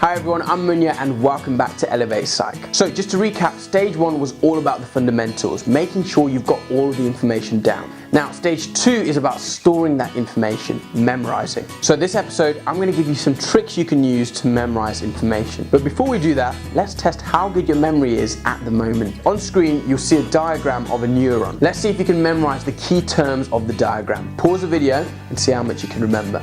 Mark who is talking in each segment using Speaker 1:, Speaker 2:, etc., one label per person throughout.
Speaker 1: Hi everyone, I'm Munya and welcome back to elevate-psych. So just to recap, stage 1 was all about the fundamentals, making sure you've got all of the information down. Now stage 2 is about storing that information, memorizing. So this episode, I'm going to give you some tricks you can use to memorize information. But before we do that, let's test how good your memory is at the moment. On screen, you'll see a diagram of a neuron. Let's see if you can memorize the key terms of the diagram. Pause the video and see how much you can remember.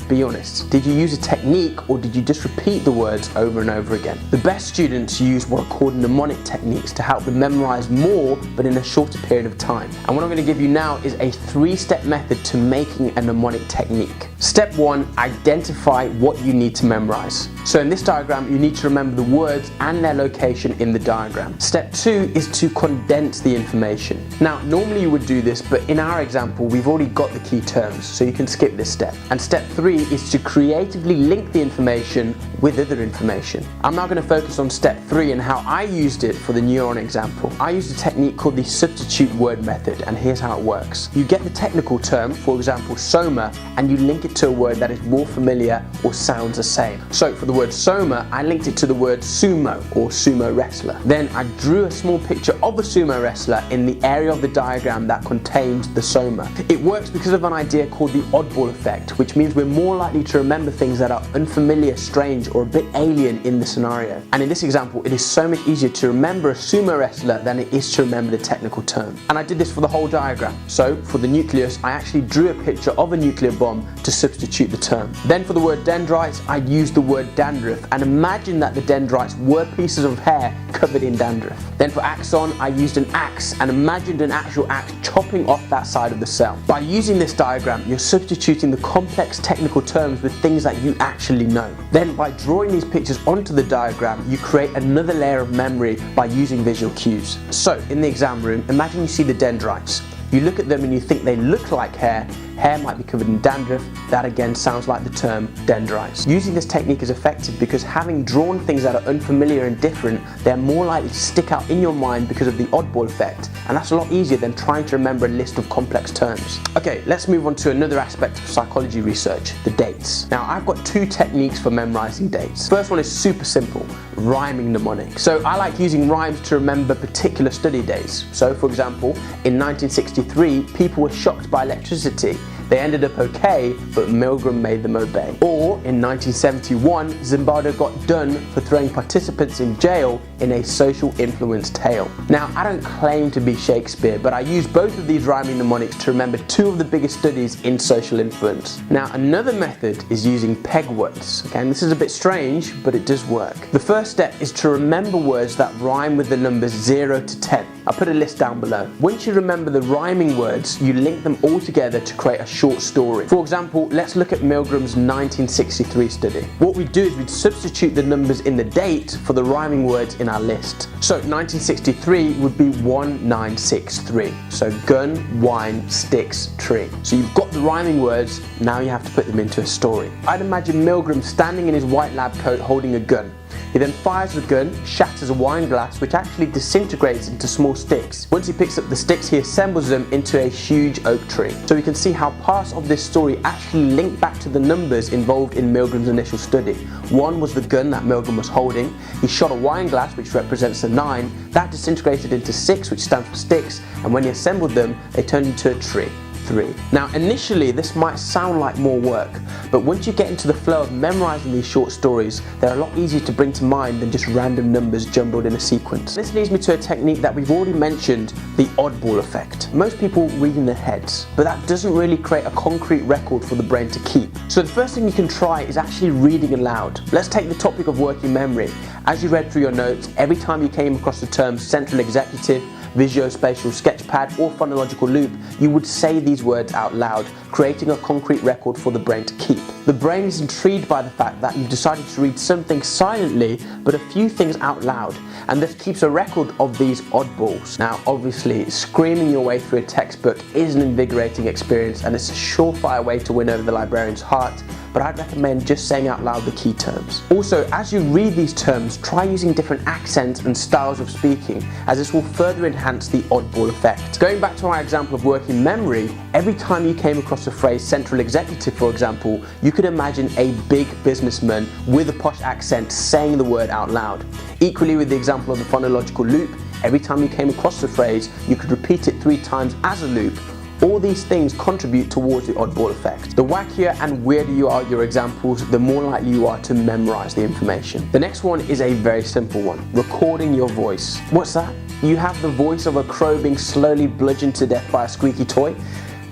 Speaker 1: Be honest, did you use a technique or did you just repeat the words over and over again? The best students use what are called mnemonic techniques to help them memorize more but in a shorter period of time. And what I'm going to give you now is a 3-step method to making a mnemonic technique. Step 1, identify what you need to memorize. So in this diagram, you need to remember the words and their location in the diagram. Step 2 is to condense the information. Now, normally you would do this, but in our example, we've already got the key terms, so you can skip this step. And step 3 is to creatively link the information with other information. I'm now going to focus on step 3 and how I used it for the neuron example. I used a technique called the substitute word method, and here's how it works. You get the technical term, for example soma, and you link it to a word that is more familiar or sounds the same. So for the word soma, I linked it to the word sumo or sumo wrestler. Then I drew a small picture of a sumo wrestler in the area of the diagram that contains the soma. It works because of an idea called the oddball effect, which means we're more likely to remember things that are unfamiliar, strange, or a bit alien in the scenario. And in this example, it is so much easier to remember a sumo wrestler than it is to remember the technical term. And I did this for the whole diagram. So for the nucleus, I actually drew a picture of a nuclear bomb to substitute the term. Then for the word dendrites, I used the word dandruff and imagine that the dendrites were pieces of hair covered in dandruff. Then for axon, I used an axe and imagined an actual axe chopping off that side of the cell. By using this diagram, you're substituting the complex technical terms with things that you actually know. Then by drawing these pictures onto the diagram, you create another layer of memory by using visual cues. So in the exam room, imagine you see the dendrites. You look at them and you think they look like hair. Hair might be covered in dandruff. That again sounds like the term dendrites. Using this technique is effective because having drawn things that are unfamiliar and different, they're more likely to stick out in your mind because of the oddball effect, and that's a lot easier than trying to remember a list of complex terms. Okay, let's move on to another aspect of psychology research, the dates. Now I've got 2 techniques for memorizing dates. First one is super simple, rhyming mnemonic. So I like using rhymes to remember particular study days. So for example, in 1963, people were shocked by electricity. They ended up okay, but Milgram made them obey. Or in 1971, Zimbardo got done for throwing participants in jail in a social influence tale. Now, I don't claim to be Shakespeare, but I use both of these rhyming mnemonics to remember 2 of the biggest studies in social influence. Now, another method is using peg words. Okay, and this is a bit strange, but it does work. The first step is to remember words that rhyme with the numbers 0 to 10. I'll put a list down below. Once you remember the rhyming words, you link them all together to create a short story. For example, let's look at Milgram's 1963 study. What we do is we substitute the numbers in the date for the rhyming words in our list. So 1963 would be 1963. So gun, wine, sticks, tree. So you've got the rhyming words, now you have to put them into a story. I'd imagine Milgram standing in his white lab coat holding a gun. He then fires the gun, shatters a wine glass which actually disintegrates into small sticks. Once he picks up the sticks, he assembles them into a huge oak tree. So we can see how parts of this story actually link back to the numbers involved in Milgram's initial study. 1 was the gun that Milgram was holding. He shot a wine glass which represents a 9. That disintegrated into 6, which stands for sticks, and when he assembled them, they turned into a tree. 3. Now initially this might sound like more work, but once you get into the flow of memorizing these short stories, they're a lot easier to bring to mind than just random numbers jumbled in a sequence. This leads me to a technique that we've already mentioned, the oddball effect. Most people read in their heads, but that doesn't really create a concrete record for the brain to keep. So the first thing you can try is actually reading aloud. Let's take the topic of working memory. As you read through your notes, every time you came across the terms central executive, visuospatial sketchpad or phonological loop, you would say these words out loud, creating a concrete record for the brain to keep. The brain is intrigued by the fact that you've decided to read something silently but a few things out loud, and this keeps a record of these oddballs. Now obviously, screaming your way through a textbook is an invigorating experience and it's a surefire way to win over the librarian's heart, but I'd recommend just saying out loud the key terms. Also, as you read these terms, try using different accents and styles of speaking, as this will further enhance the oddball effect. Going back to our example of working memory, every time you came across the phrase central executive, for example, you could imagine a big businessman with a posh accent saying the word out loud. Equally with the example of the phonological loop, every time you came across the phrase, you could repeat it 3 times as a loop. All these things contribute towards the oddball effect. The wackier and weirder you are your examples, the more likely you are to memorize the information. The next one is a very simple one, recording your voice. What's that? You have the voice of a crow being slowly bludgeoned to death by a squeaky toy?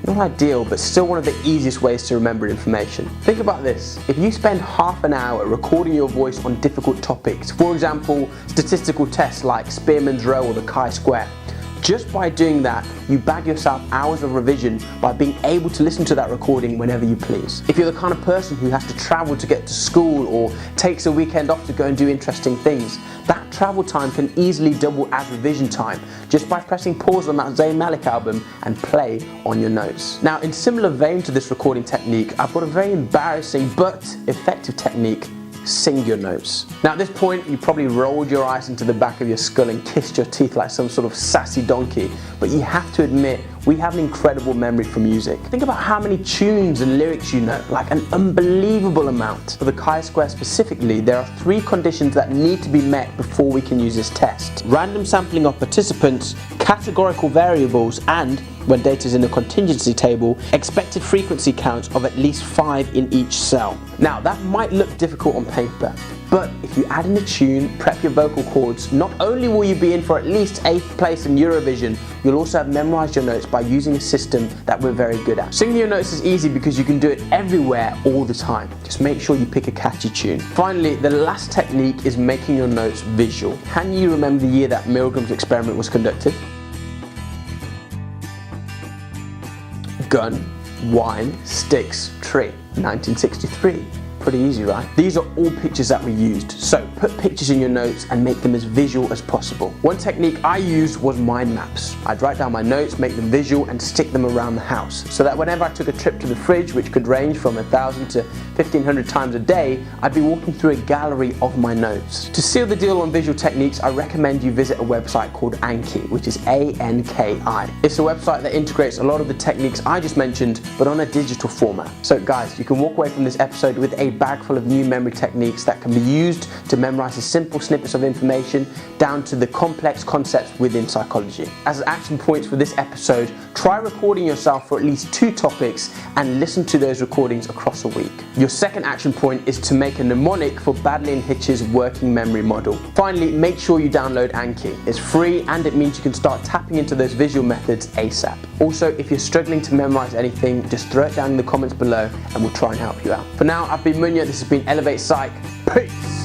Speaker 1: Not ideal, but still one of the easiest ways to remember information. Think about this. If you spend half an hour recording your voice on difficult topics, for example, statistical tests like Spearman's Row or the chi-square, just by doing that, you bag yourself hours of revision by being able to listen to that recording whenever you please. If you're the kind of person who has to travel to get to school or takes a weekend off to go and do interesting things, that travel time can easily double as revision time just by pressing pause on that Zayn Malik album and play on your notes. Now, in similar vein to this recording technique, I've got a very embarrassing but effective technique. Sing your notes. Now at this point, you probably rolled your eyes into the back of your skull and kissed your teeth like some sort of sassy donkey, but you have to admit, we have an incredible memory for music. Think about how many tunes and lyrics you know, like an unbelievable amount. For the chi-square specifically, there are 3 conditions that need to be met before we can use this test. Random sampling of participants, categorical variables, and, when data is in a contingency table, expected frequency counts of at least 5 in each cell. Now that might look difficult on paper, but if you add in a tune, prep your vocal cords, not only will you be in for at least 8th place in Eurovision, you'll also have memorized your notes by using a system that we're very good at. Singing your notes is easy because you can do it everywhere all the time. Just make sure you pick a catchy tune. Finally, the last technique is making your notes visual. Can you remember the year that Milgram's experiment was conducted? Gun, wine, sticks, tree. 1963. Pretty easy, right? These are all pictures that we used, so put pictures in your notes and make them as visual as possible. One technique I used was mind maps. I'd write down my notes, make them visual, and stick them around the house, so that whenever I took a trip to the fridge, which could range from 1,000 to 1,500 times a day, I'd be walking through a gallery of my notes. To seal the deal on visual techniques, I recommend you visit a website called Anki, which is A-N-K-I. It's a website that integrates a lot of the techniques I just mentioned, but on a digital format. So guys, you can walk away from this episode with a bag full of new memory techniques that can be used to memorize the simple snippets of information down to the complex concepts within psychology. As action points for this episode, try recording yourself for at least 2 topics and listen to those recordings across a week. Your second action point is to make a mnemonic for Baddeley and Hitch's working memory model. Finally, make sure you download Anki. It's free and it means you can start tapping into those visual methods ASAP. Also, if you're struggling to memorize anything, just throw it down in the comments below and we'll try and help you out. For now, I've been Munya. This has been Elevate Psych. Peace!